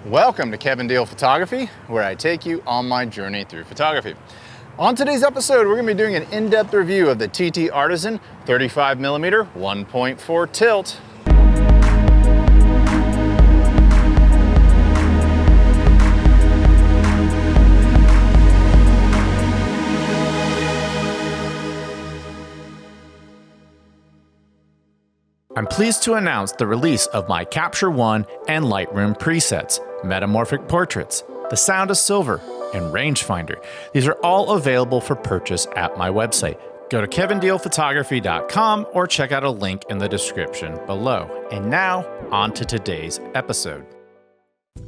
Welcome to Kevin Deal Photography, where I take you on my journey through photography. On today's episode, we're going to be doing an in-depth review of the TTArtisan 35mm 1.4 tilt. I'm pleased to announce the release of my Capture One and Lightroom presets, Metamorphic Portraits, The Sound of Silver, and Rangefinder. These are all available for purchase at my website. Go to kevindealphotography.com or check out a link in the description below. And now, on to today's episode.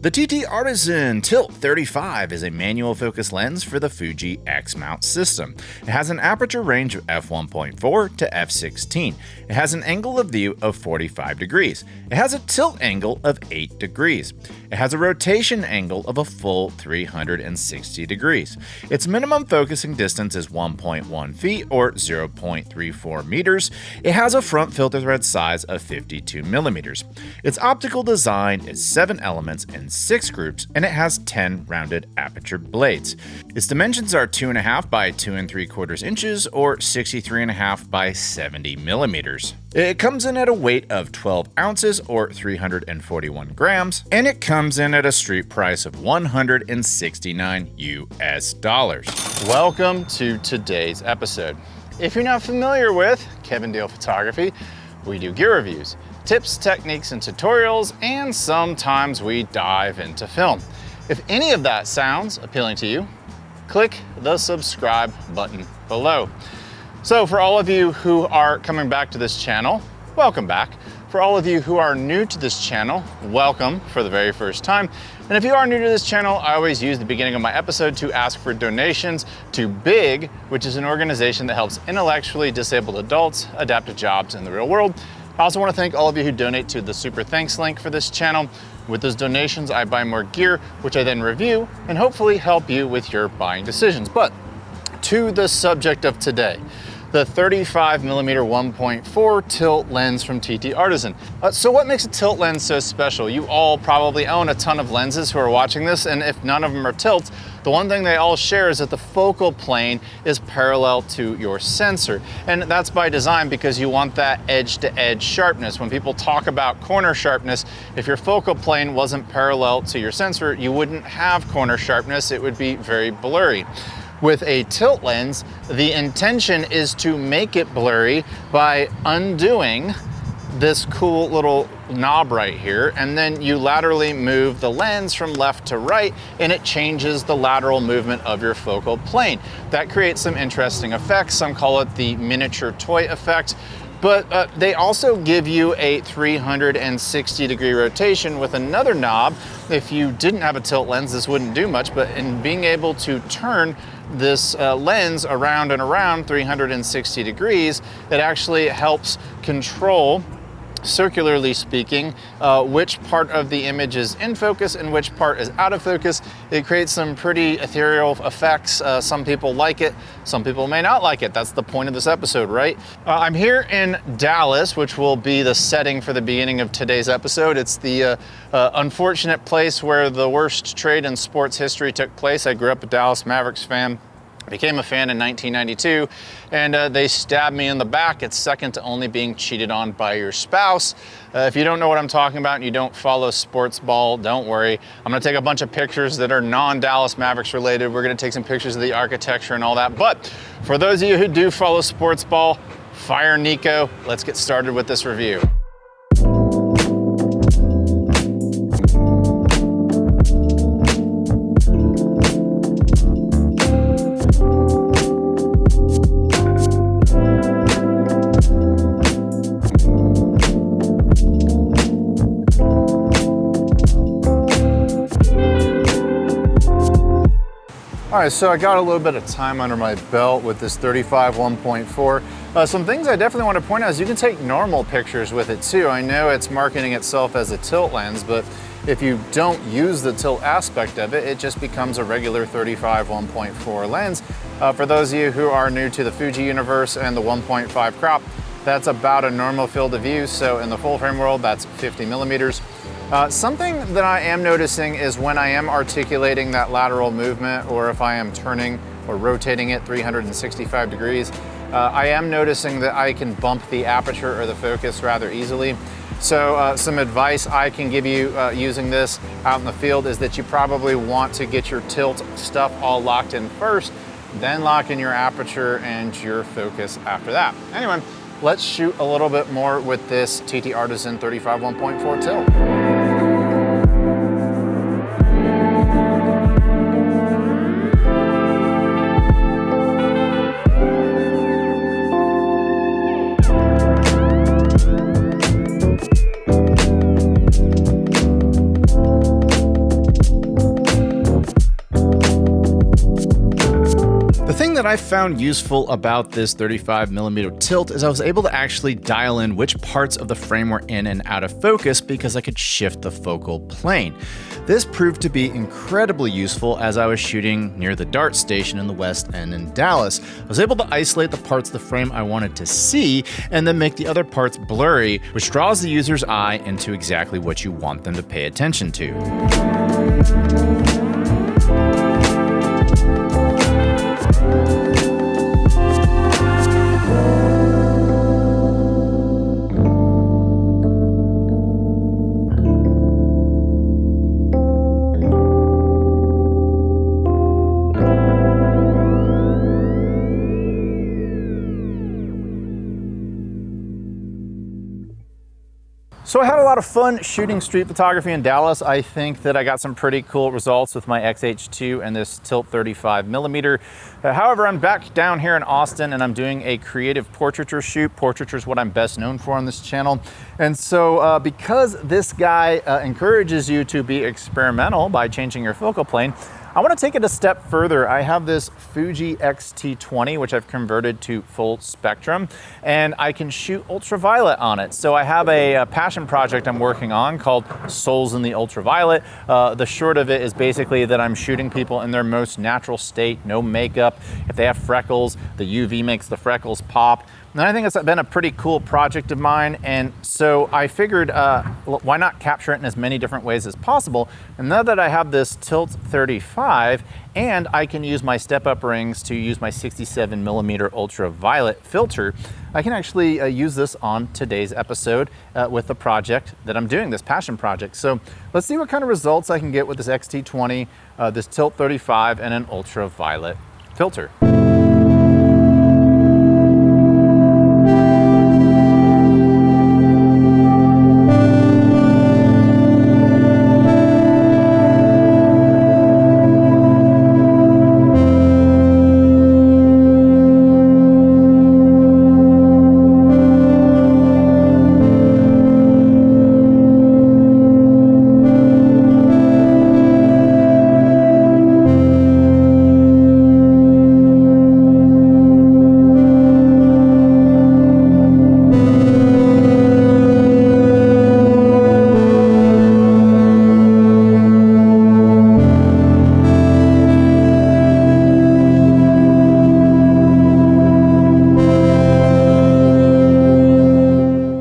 The TTArtisan Tilt 35 is a manual focus lens for the Fuji X-mount system. It has an aperture range of f1.4 to f16. It has an angle of view of 45 degrees. It has a tilt angle of 8 degrees. It has a rotation angle of a full 360 degrees. Its minimum focusing distance is 1.1 feet or 0.34 meters. It has a front filter thread size of 52 millimeters. Its optical design is 7 elements in 6 groups, and it has 10 rounded aperture blades. Its dimensions are 2.5 by 2 3/4 inches or 63.5 by 70 millimeters. It comes in at a weight of 12 ounces or 341 grams, and it comes in at a street price of $169 US. Welcome to today's episode. If you're not familiar with Kevin Deal Photography, we do gear reviews, tips, techniques, and tutorials, and sometimes we dive into film. If any of that sounds appealing to you, click the subscribe button below. So for all of you who are coming back to this channel, welcome back. For all of you who are new to this channel, welcome for the very first time. And if you are new to this channel, I always use the beginning of my episode to ask for donations to BIG, which is an organization that helps intellectually disabled adults adapt to jobs in the real world. I also want to thank all of you who donate to the Super Thanks link for this channel. With those donations, I buy more gear, which I then review and hopefully help you with your buying decisions. But to the subject of today, the 35mm 1.4 tilt lens from TTArtisan. So what makes a tilt lens so special? You all probably own a ton of lenses who are watching this, and if none of them are tilts, the one thing they all share is that the focal plane is parallel to your sensor. And that's by design because you want that edge-to-edge sharpness. When people talk about corner sharpness, if your focal plane wasn't parallel to your sensor, you wouldn't have corner sharpness. It would be very blurry. With a tilt lens, the intention is to make it blurry by undoing this cool little knob right here, and then you laterally move the lens from left to right, and it changes the lateral movement of your focal plane. That creates some interesting effects. Some call it the miniature toy effect. But they also give you a 360 degree rotation with another knob. If you didn't have a tilt lens, this wouldn't do much, but in being able to turn this lens around and around 360 degrees, it actually helps control, circularly speaking, which part of the image is in focus and which part is out of focus. It creates some pretty ethereal effects. Some people like it, some people may not like it. That's the point of this episode, right? I'm here in Dallas, which will be the setting for the beginning of today's episode. It's the unfortunate place where the worst trade in sports history took place. I grew up a Dallas Mavericks fan. Became a fan in 1992, and they stabbed me in the back. It's second to only being cheated on by your spouse. If you don't know what I'm talking about and you don't follow sports ball, don't worry. I'm gonna take a bunch of pictures that are non-Dallas Mavericks related. We're gonna take some pictures of the architecture and all that. But for those of you who do follow sports ball, fire Nico. Let's get started with this review. All right, so I got a little bit of time under my belt with this 35 1.4. Some things I definitely want to point out is you can take normal pictures with it too. I know it's marketing itself as a tilt lens, but if you don't use the tilt aspect of it, it just becomes a regular 35 1.4 lens. For those of you who are new to the Fuji universe and the 1.5 crop, that's about a normal field of view. So in the full frame world, that's 50 millimeters. Something that I am noticing is when I am articulating that lateral movement, or if I am turning or rotating it 365 degrees, I am noticing that I can bump the aperture or the focus rather easily. So some advice I can give you using this out in the field is that you probably want to get your tilt stuff all locked in first, then lock in your aperture and your focus after that. Anyway, let's shoot a little bit more with this TTArtisan 35 1.4 tilt. That I found useful about this 35mm tilt is I was able to actually dial in which parts of the frame were in and out of focus because I could shift the focal plane. This proved to be incredibly useful as I was shooting near the DART station in the West End in Dallas. I was able to isolate the parts of the frame I wanted to see and then make the other parts blurry, which draws the user's eye into exactly what you want them to pay attention to. So I had a lot of fun shooting street photography in Dallas. I think that I got some pretty cool results with my XH2 and this Tilt 35mm. However, I'm back down here in Austin and I'm doing a creative portraiture shoot. Portraiture is what I'm best known for on this channel. And so because this guy encourages you to be experimental by changing your focal plane, I want to take it a step further. I have this Fuji X-T20, which I've converted to full spectrum, and I can shoot ultraviolet on it. So I have a passion project I'm working on called Souls in the Ultraviolet. The short of it is basically that I'm shooting people in their most natural state, no makeup. If they have freckles, the UV makes the freckles pop. And I think it's been a pretty cool project of mine, and so I figured why not capture it in as many different ways as possible. And now that I have this Tilt 35 and I can use my step-up rings to use my 67mm ultraviolet filter, I can actually use this on today's episode with the project that I'm doing, this passion project. So let's see what kind of results I can get with this XT20, this Tilt 35, and an ultraviolet filter.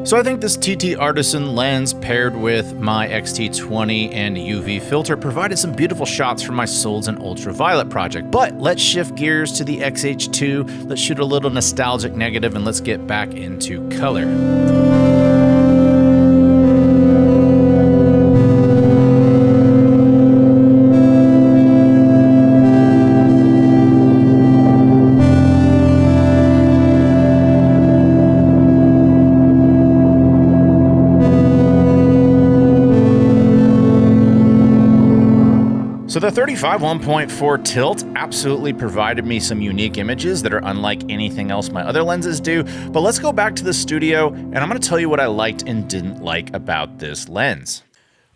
So I think this TTArtisan lens paired with my XT20 and UV filter provided some beautiful shots for my Souls in Ultraviolet project. But let's shift gears to the XH2, let's shoot a little nostalgic negative, and let's get back into color. So the 35 1.4 tilt absolutely provided me some unique images that are unlike anything else my other lenses do, but let's go back to the studio and I'm going to tell you what I liked and didn't like about this lens.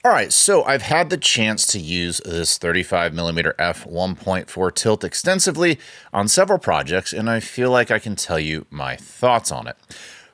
Alright, so I've had the chance to use this 35mm f1.4 tilt extensively on several projects, and I feel like I can tell you my thoughts on it.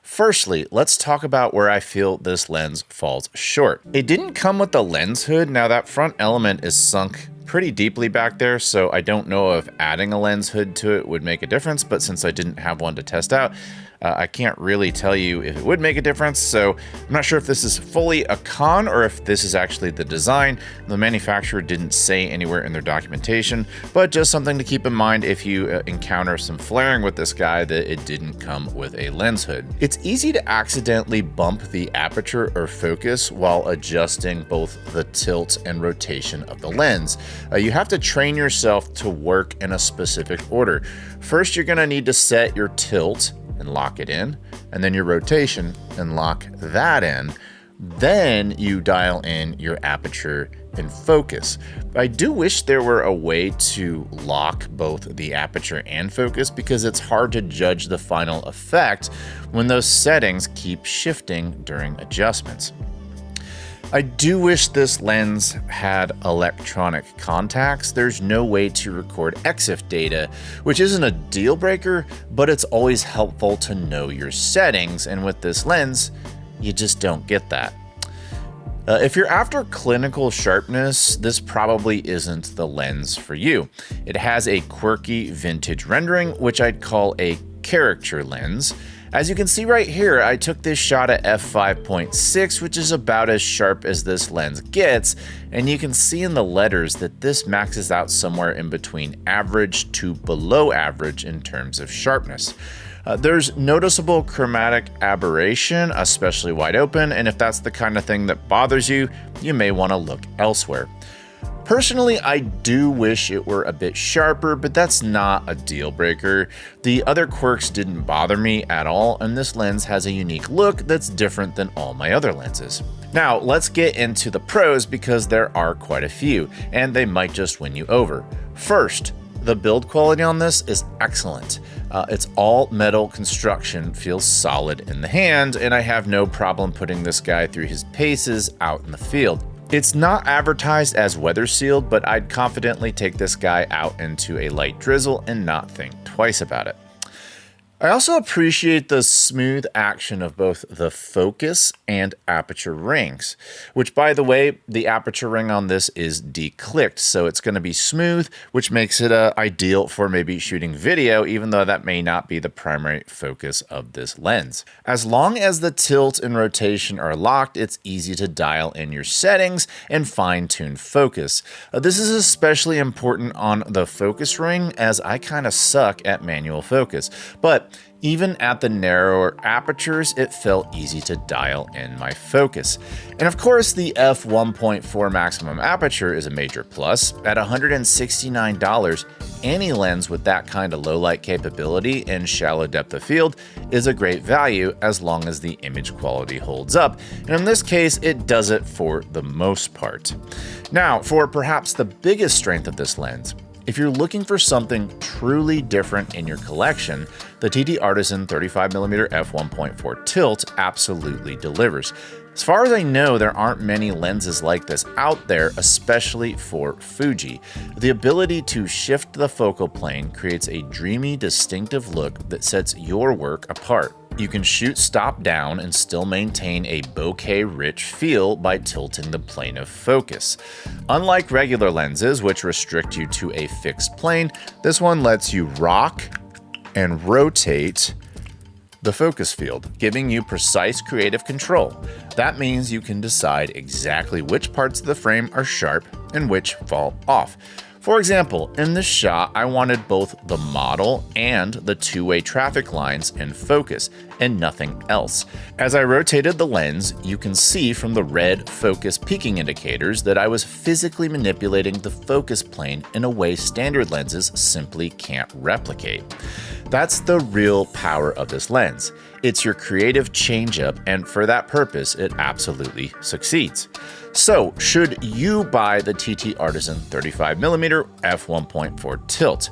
Firstly, let's talk about where I feel this lens falls short. It didn't come with the lens hood. Now that front element is sunk pretty deeply back there, so I don't know if adding a lens hood to it would make a difference, but since I didn't have one to test out, I can't really tell you if it would make a difference, so I'm not sure if this is fully a con or if this is actually the design. The manufacturer didn't say anywhere in their documentation, but just something to keep in mind if you encounter some flaring with this guy, that it didn't come with a lens hood. It's easy to accidentally bump the aperture or focus while adjusting both the tilt and rotation of the lens. You have to train yourself to work in a specific order. First, you're gonna need to set your tilt and lock it in, and then your rotation and lock that in. Then you dial in your aperture and focus. I do wish there were a way to lock both the aperture and focus, because it's hard to judge the final effect when those settings keep shifting during adjustments. I do wish this lens had electronic contacts. There's no way to record EXIF data, which isn't a deal breaker, but it's always helpful to know your settings, and with this lens, you just don't get that. If you're after clinical sharpness, this probably isn't the lens for you. It has a quirky vintage rendering, which I'd call a caricature lens. As you can see right here, I took this shot at f5.6, which is about as sharp as this lens gets, and you can see in the letters that this maxes out somewhere in between average to below average in terms of sharpness. There's noticeable chromatic aberration, especially wide open, and if that's the kind of thing that bothers you, you may want to look elsewhere. Personally, I do wish it were a bit sharper, but that's not a deal breaker. The other quirks didn't bother me at all, and this lens has a unique look that's different than all my other lenses. Now, let's get into the pros, because there are quite a few, and they might just win you over. First, the build quality on this is excellent. It's all metal construction, feels solid in the hand, and I have no problem putting this guy through his paces out in the field. It's not advertised as weather sealed, but I'd confidently take this guy out into a light drizzle and not think twice about it. I also appreciate the smooth action of both the focus and aperture rings, which, by the way, the aperture ring on this is declicked, so it's going to be smooth, which makes it ideal for maybe shooting video, even though that may not be the primary focus of this lens. As long as the tilt and rotation are locked, it's easy to dial in your settings and fine-tune focus. This is especially important on the focus ring, as I kind of suck at manual focus, but even at the narrower apertures, it felt easy to dial in my focus. And of course, the f1.4 maximum aperture is a major plus. At $169, any lens with that kind of low light capability and shallow depth of field is a great value, as long as the image quality holds up. And in this case, it does it for the most part. Now, for perhaps the biggest strength of this lens, if you're looking for something truly different in your collection, the TTArtisan 35mm f1.4 tilt absolutely delivers. As far as I know, there aren't many lenses like this out there, especially for Fuji. The ability to shift the focal plane creates a dreamy, distinctive look that sets your work apart. You can shoot stop down and still maintain a bokeh-rich feel by tilting the plane of focus. Unlike regular lenses, which restrict you to a fixed plane, this one lets you rock and rotate the focus field, giving you precise creative control. That means you can decide exactly which parts of the frame are sharp and which fall off. For example, in this shot, I wanted both the model and the two-way traffic lines in focus, and nothing else. As I rotated the lens, you can see from the red focus peaking indicators that I was physically manipulating the focus plane in a way standard lenses simply can't replicate. That's the real power of this lens. It's your creative change-up, and for that purpose, it absolutely succeeds. So, should you buy the TTArtisan 35mm f1.4 tilt?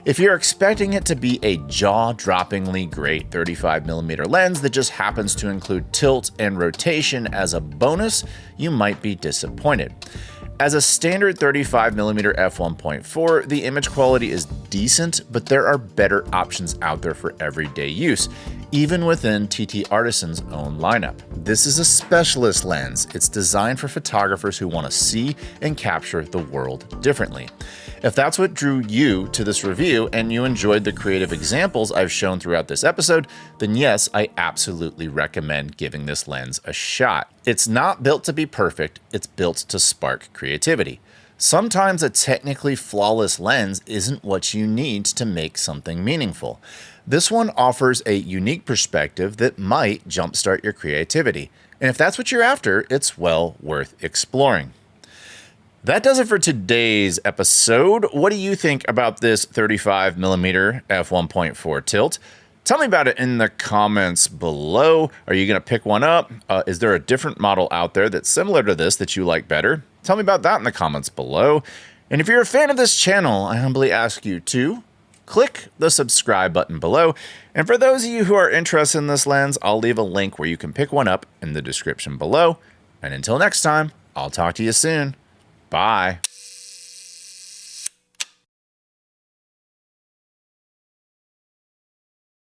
If you're expecting it to be a jaw-droppingly great 35mm lens that just happens to include tilt and rotation as a bonus, you might be disappointed. As a standard 35mm f1.4, the image quality is decent, but there are better options out there for everyday use. even within TTArtisan's own lineup. This is a specialist lens. It's designed for photographers who want to see and capture the world differently. If that's what drew you to this review and you enjoyed the creative examples I've shown throughout this episode, then yes, I absolutely recommend giving this lens a shot. It's not built to be perfect, it's built to spark creativity. Sometimes a technically flawless lens isn't what you need to make something meaningful. This one offers a unique perspective that might jumpstart your creativity. And if that's what you're after, it's well worth exploring. That does it for today's episode. What do you think about this 35mm f1.4 tilt? Tell me about it in the comments below. Are you going to pick one up? Is there a different model out there that's similar to this that you like better? Tell me about that in the comments below. And if you're a fan of this channel, I humbly ask you to click the subscribe button below. And for those of you who are interested in this lens, I'll leave a link where you can pick one up in the description below. And until next time, I'll talk to you soon. Bye.